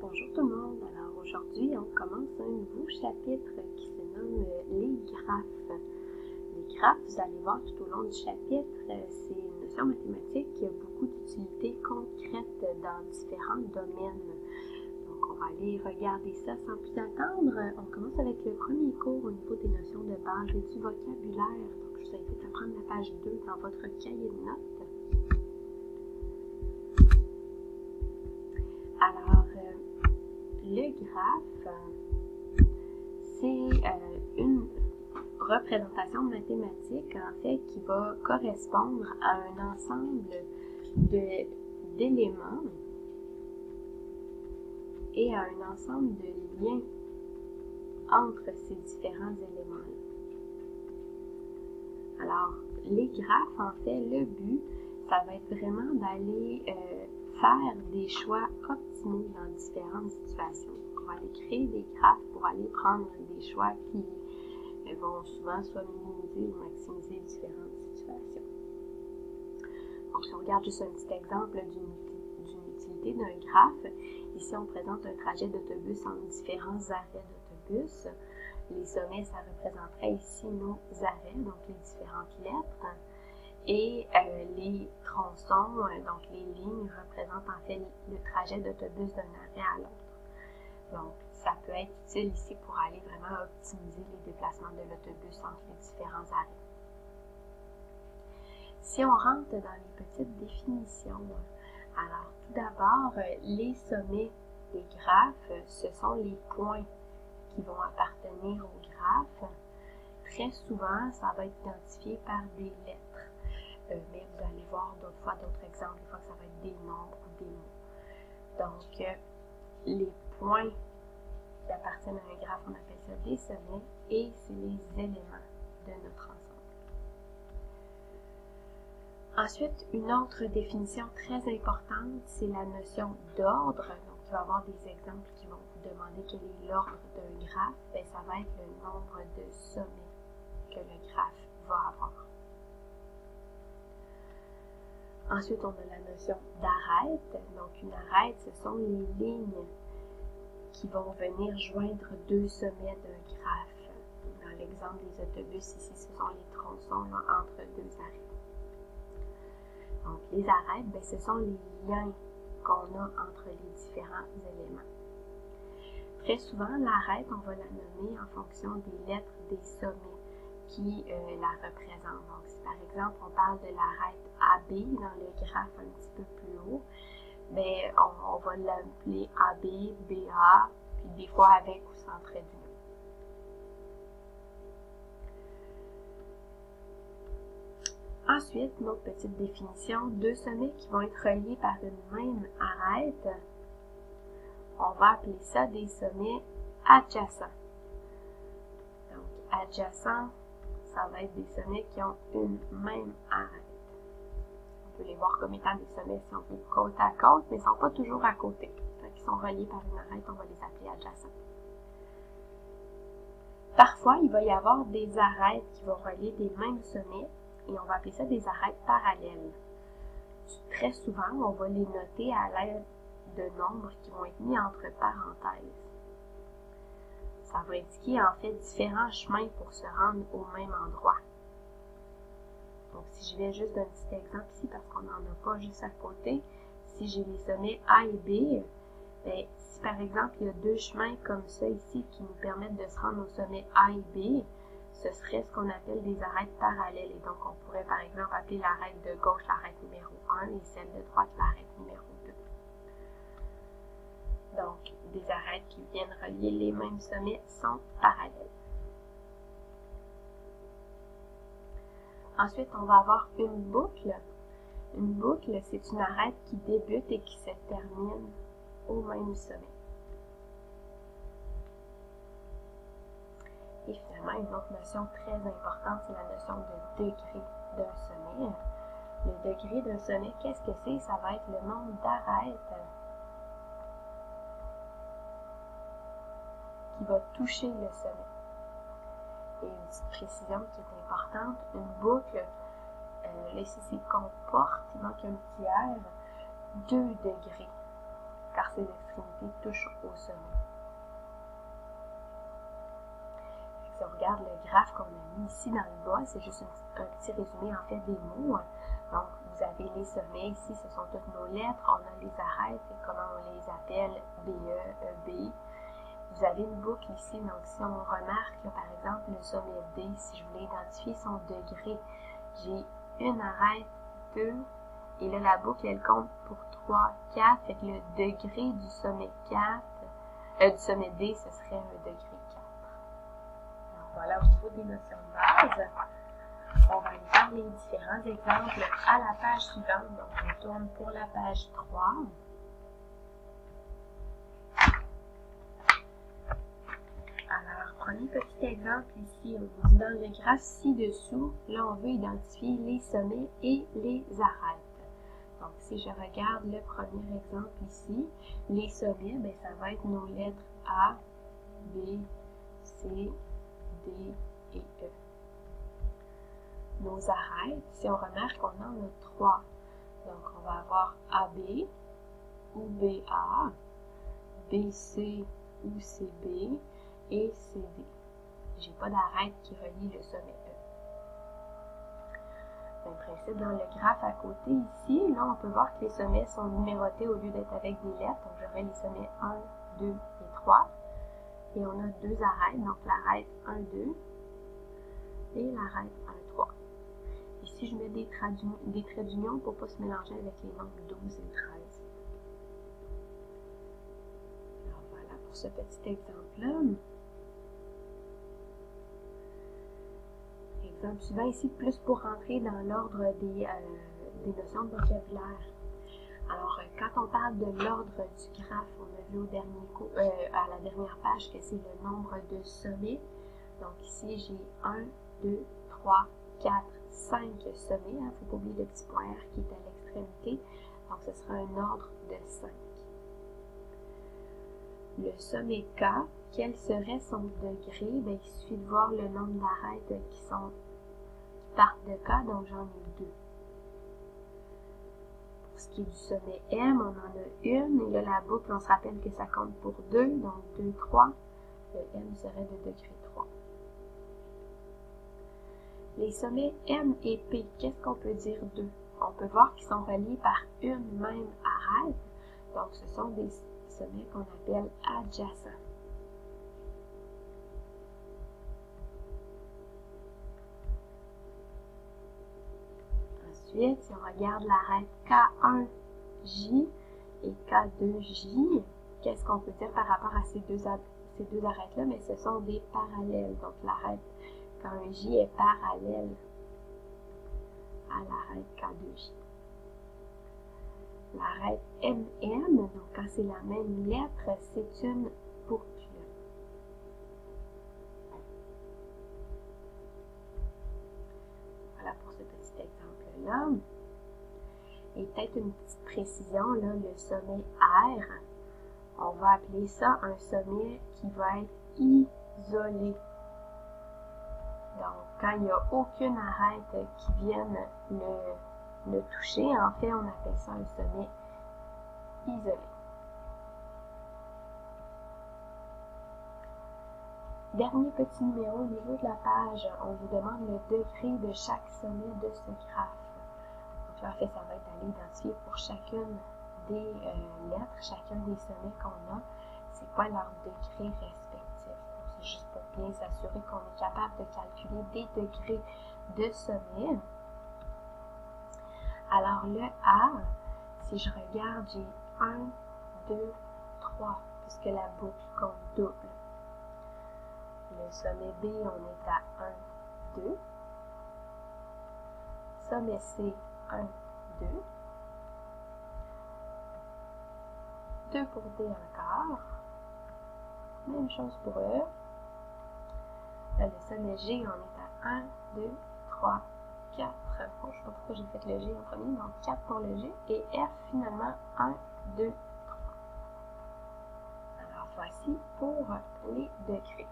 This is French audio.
Bonjour tout le monde, alors aujourd'hui on commence un nouveau chapitre qui se nomme les graphes. Les graphes, vous allez voir tout au long du chapitre, c'est une notion mathématique qui a beaucoup d'utilité concrète dans différents domaines. Donc on va aller regarder ça sans plus attendre. On commence avec le premier cours au niveau des notions de base et du vocabulaire. Donc je vous invite à prendre la page 2 dans votre cahier de notes. Alors, le graphe, c'est une représentation mathématique, en fait, qui va correspondre à un ensemble d'éléments et à un ensemble de liens entre ces différents éléments-là. Alors, les graphes, en fait, le but, ça va être vraiment d'aller faire des choix optimaux dans différentes situations. On va aller créer des graphes pour aller prendre des choix qui vont souvent soit minimiser ou maximiser différentes situations. Donc, si on regarde juste un petit exemple d'une utilité d'un graphe, ici on présente un trajet d'autobus en différents arrêts d'autobus. Les sommets, ça représenterait ici nos arrêts, donc les différentes lettres. Et les tronçons, donc les lignes, représentent en fait le trajet d'autobus d'un arrêt à l'autre. Donc, ça peut être utile ici pour aller vraiment optimiser les déplacements de l'autobus entre les différents arrêts. Si on rentre dans les petites définitions, alors tout d'abord, les sommets des graphes, ce sont les points qui vont appartenir au graphe. Très souvent, ça va être identifié par des lettres. Mais vous allez voir d'autres fois d'autres exemples, des fois que ça va être des nombres ou des mots. Donc, les points qui appartiennent à un graphe, on appelle ça des sommets, et c'est les éléments de notre ensemble. Ensuite, une autre définition très importante, c'est la notion d'ordre. Donc, il va y avoir des exemples qui vont vous demander quel est l'ordre d'un graphe. Bien, ça va être le nombre de sommets que le graphe va avoir. Ensuite, on a la notion d'arête. Donc, une arête, ce sont les lignes qui vont venir joindre deux sommets d'un graphe. Dans l'exemple des autobus, ici, ce sont les tronçons là, entre deux arrêts. Donc, les arêtes, bien, ce sont les liens qu'on a entre les différents éléments. Très souvent, l'arête, on va la nommer en fonction des lettres des sommets qui la représentent. Donc, si par exemple, on parle de l'arête AB dans le graphe un petit peu plus haut, bien, on va l'appeler AB, BA, puis des fois avec ou sans trait d'union. Ensuite, notre petite définition, deux sommets qui vont être reliés par une même arête, on va appeler ça des sommets adjacents. Donc, adjacents, ça va être des sommets qui ont une même arête. On peut les voir comme étant des sommets, si on veut, côte à côte, mais ils ne sont pas toujours à côté. Donc, ils sont reliés par une arête, on va les appeler adjacents. Parfois, il va y avoir des arêtes qui vont relier des mêmes sommets, et on va appeler ça des arêtes parallèles. Très souvent, on va les noter à l'aide de nombres qui vont être mis entre parenthèses. Ça va indiquer en fait différents chemins pour se rendre au même endroit. Donc, si je vais juste d'un petit exemple ici, parce qu'on n'en a pas juste à côté, si j'ai les sommets A et B, bien, si par exemple il y a deux chemins comme ça ici qui nous permettent de se rendre au sommet A et B, ce serait ce qu'on appelle des arêtes parallèles. Et donc, on pourrait par exemple appeler l'arête de gauche l'arête numéro 1 et celle de droite l'arête numéro 2. Donc, des arêtes qui viennent relier les mêmes sommets sont parallèles. Ensuite, on va avoir une boucle. Une boucle, c'est une arête qui débute et qui se termine au même sommet. Et finalement, une autre notion très importante, c'est la notion de degré d'un sommet. Le degré d'un sommet, qu'est-ce que c'est? Ça va être le nombre d'arêtes qui va toucher le sommet. Et une petite précision qui est importante, une boucle, là ici c'est comporte, il manque un petit R, 2 degrés. Car ses extrémités touchent au sommet. Si on regarde le graphe qu'on a mis ici dans le bas, c'est juste un petit résumé en fait des mots. Donc, vous avez les sommets ici, ce sont toutes nos lettres. On a les arêtes, et comment on les appelle, BE, EB. Vous avez une boucle ici, donc si on remarque, là, par exemple, le sommet D, si je voulais identifier son degré, j'ai une arête, 2, et là, la boucle, elle compte pour 3, 4, fait que le degré du sommet 4, du sommet D, ce serait un degré 4. Alors, voilà, au niveau des notions de base, on va aller faire les différents exemples à la page suivante. Donc, on tourne pour la page 3. Alors, prenez un petit exemple ici. On dit dans le graphe ci-dessous, là, on veut identifier les sommets et les arêtes. Donc, si je regarde le premier exemple ici, les sommets, bien, ça va être nos lettres A, B, C, D et E. Nos arêtes, si on remarque, on en a 3. Donc, on va avoir AB ou BA, BC ou CB et CD. J'ai pas d'arête qui relie le sommet E. Même principe dans le graphe à côté ici, là on peut voir que les sommets sont numérotés au lieu d'être avec des lettres. Donc j'aurai les sommets 1, 2 et 3. Et on a deux arêtes, donc l'arête 1, 2 et l'arête 1, 3. Ici je mets des traits d'union pour ne pas se mélanger avec les nombres 12 et 13. Alors voilà pour ce petit exemple-là. Exemple suivant ici, plus pour rentrer dans l'ordre des notions de vocabulaire. Alors, quand on parle de l'ordre du graphe, on a vu au dernier à la dernière page que c'est le nombre de sommets. Donc ici, j'ai 1, 2, 3, 4, 5 sommets. Il ne faut pas oublier le petit point R qui est à l'extrémité. Donc, ce sera un ordre de 5. Le sommet K, quel serait son degré? Bien, il suffit de voir le nombre d'arêtes qui partent de K, donc j'en ai 2. Pour ce qui est du sommet M, on en a une, et là la boucle, on se rappelle que ça compte pour 2, donc 2, 3. Le M serait de degré 3. Les sommets M et P, qu'est-ce qu'on peut dire d'eux? On peut voir qu'ils sont reliés par une même arête, donc ce sont des sommets qu'on appelle adjacents. Ensuite, si on regarde l'arête K1J et K2J, qu'est-ce qu'on peut dire par rapport à ces deux arêtes-là? Mais ce sont des parallèles. Donc, l'arête K1J est parallèle à l'arête K2J. L'arête MM, donc quand c'est la même lettre, c'est une boucle. Voilà pour ce petit exemple-là. Et peut-être une petite précision, là, le sommet R, on va appeler ça un sommet qui va être isolé. Donc, quand il n'y a aucune arête qui vienne le toucher, en fait, on appelle ça un sommet isolé. Dernier petit numéro au niveau de la page, on vous demande le degré de chaque sommet de ce graphe. Donc là, en fait, ça va être à l'identifier pour chacune des lettres, chacun des sommets qu'on a, c'est quoi leur degré respectif. C'est juste pour bien s'assurer qu'on est capable de calculer des degrés de sommet. Alors le A, si je regarde, j'ai 1, 2, 3, puisque la boucle compte double. Le sommet B, on est à 1, 2. Sommet C, 1, 2. 2 pour D encore. Même chose pour E. Là, le sommet G, on est à 1, 2, 3, 4. Oh, je ne sais pas pourquoi j'ai fait le G en premier, donc 4 pour le G. Et F, finalement, 1, 2, 3. Alors, voici pour les degrés.